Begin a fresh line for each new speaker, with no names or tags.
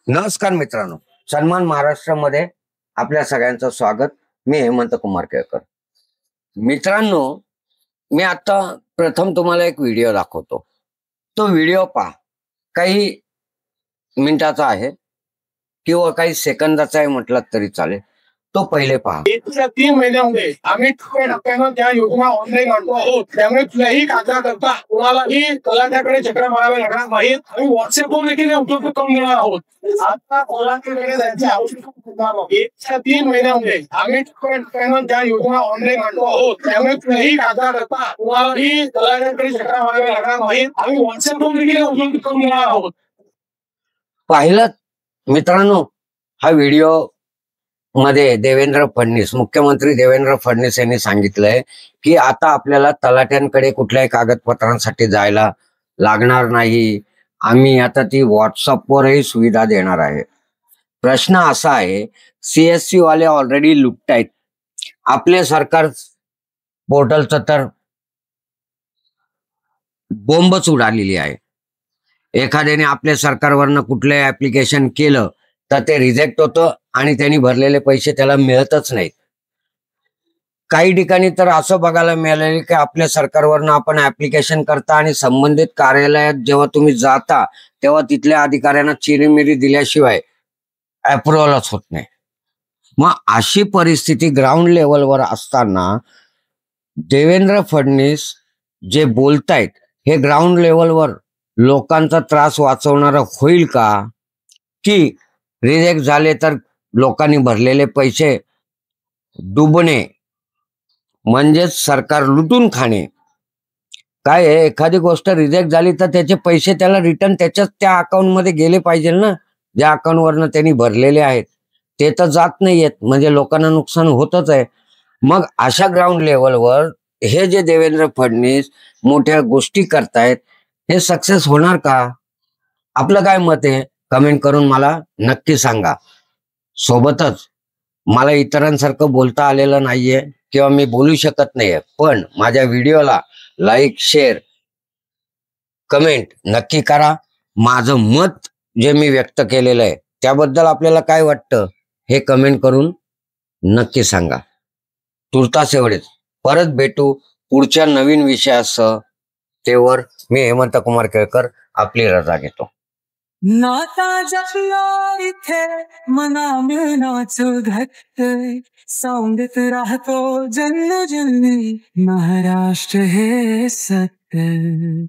नमस्कार मित्रांनो, सन्मान महाराष्ट्रामध्ये आपल्या सगळ्यांचं स्वागत. मी हेमंत कुमार केळकर. मित्रांनो, मी आता प्रथम तुम्हाला एक व्हिडिओ दाखवतो. तो व्हिडिओ पहा. काही मिनिटाचा आहे किंवा काही सेकंदाचा आहे म्हटलं तरी चालेल. तो पहिले पहा.
3 महिन्यामध्ये आम्ही टप्प्याटप्प्यानं त्या योजना ऑनलाईन आणतो आहोत. त्यामुळे कुठल्याही कागदाकरता कोणालाही तलाठ्याकडे चक्रा माराव्या लागणार नाहीत. आम्ही व्हॉट्सअपवर देखील उपलब्ध करून देणार आहोत. आता तलाठ्याकडे जायची आवश्यकता पडणार नाही. 3 महिन्यामध्ये आम्ही टप्प्याटप्प्यानं त्या योजना ऑनलाईन आणतो आहोत. त्यामुळे कुठल्याही कागदाकरता कोणालाही तलाठ्याकडे चक्रा माराव्या लागणार नाहीत. आम्ही व्हॉट्सअपवर देखील उपलब्ध करून देणार आहोत.
पाहिलं मित्रांनो, हा व्हिडिओ मध्ये देवेंद्र फडणवीस, मुख्यमंत्री देवेंद्र फडणवीस यांनी सांगितलंय की आता आपल्याला तलाठ्यांकडे कुठल्याही कागदपत्रांसाठी जायला लागणार नाही. आम्ही आता ती व्हॉट्सअपवरही सुविधा देणार आहे. प्रश्न असा आहे, सीएससी वाले ऑलरेडी लुटतायत. आपले सरकार पोर्टलचं तर बोंबच उडालेली आहे. एखाद्याने आपल्या सरकारवरनं कुठलंही ऍप्लिकेशन केलं तर ते रिजेक्ट होतं आणि त्यांनी भरलेले पैसे त्याला मिळतच नाहीत. काही ठिकाणी तर असं बघायला मिळालं की आपल्या सरकारवरनं आपण ऍप्लिकेशन करता आणि संबंधित कार्यालयात जेव्हा तुम्ही जाता तेव्हा तिथल्या अधिकाऱ्यांना चिरीमिरी दिल्याशिवाय अप्रुव्हलच होत नाही. मग अशी परिस्थिती ग्राउंड लेवलवर असताना देवेंद्र फडणवीस जे बोलतायत हे ग्राउंड लेवलवर लोकांचा त्रास वाचवणारा होईल का? की रिजेक्ट झाले तर लोकांनी भरलेले पैसे डुबणे म्हणजेच सरकार लुटून खाणे? काय आहे, एखादी गोष्ट रिजेक्ट झाली तर त्याचे पैसे त्याला रिटर्न त्याच्याच त्या अकाउंटमध्ये गेले पाहिजे ना, ज्या अकाउंटवरनं त्यांनी भरलेले आहेत. ते तर जात नाहीयेत, म्हणजे लोकांना नुकसान होतच आहे. मग अशा ग्राउंड लेवलवर हे जे देवेंद्र फडणवीस मोठ्या गोष्टी करतायत हे सक्सेस होणार का? आपलं काय मत आहे कमेंट करून मला नक्की सांगा. सोबतच मला इतरांसारखं बोलता आलेलं नाहीये किंवा मी बोलू शकत नाहीये, पण माझ्या व्हिडिओला लाईक, शेअर, कमेंट नक्की करा. माझं मत जे मी व्यक्त केलेलं आहे त्याबद्दल आपल्याला काय वाटतं हे कमेंट करून नक्की सांगा. तुर्तास एवढेच. परत भेटू पुढच्या नवीन विषयासह. तेवर मी हेमंत कुमार केळकर आपली रजा घेतो.
नाता जपला इथे मना मिळनाच घट्ट सांगत राहतो जन्म जन्मी महाराष्ट्र हे सत्य.